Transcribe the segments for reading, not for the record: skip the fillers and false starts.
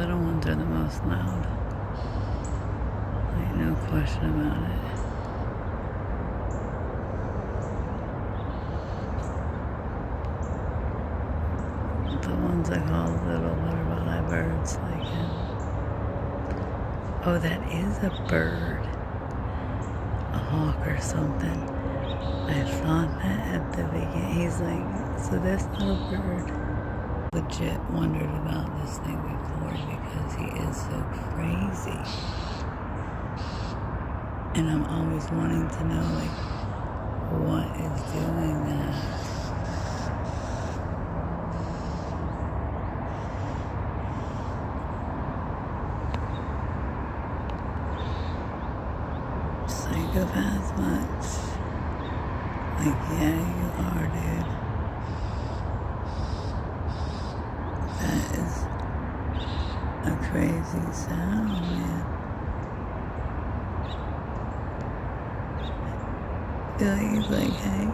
little ones are the most loud. Like, no question about it. The ones I call little butterfly birds, like him. Oh, that is a bird. A hawk or something. I thought that at the beginning. He's like, so that's not a bird. Legit wondered about this thing before because he is so crazy. And I'm always wanting to know, like, what is doing that? Psychopath much? Like, yeah, you are, dude. That is a crazy sound, man. I feel like he's like, hey.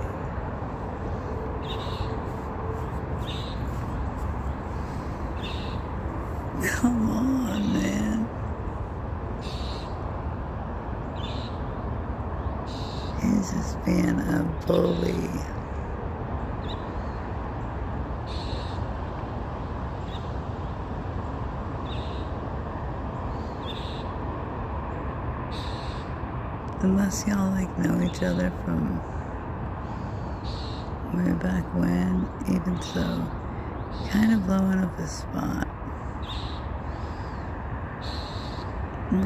Come on, man. He's just being a bully. Unless y'all like know each other from way back when, even so, kind of blowing up his spot.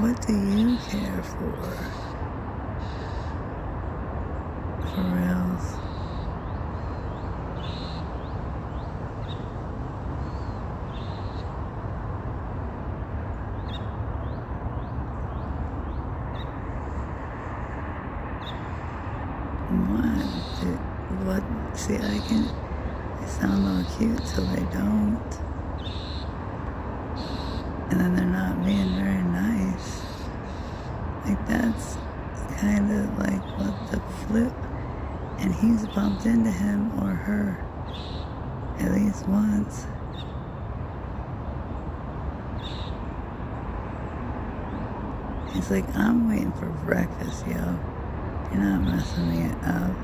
What do you care for? For reals? What? See, they sound all cute till they don't. And then they're not being very nice. Like, that's kind of like what the flip. And he's bumped into him or her at least once. He's like, I'm waiting for breakfast, yo. You're not messing me up.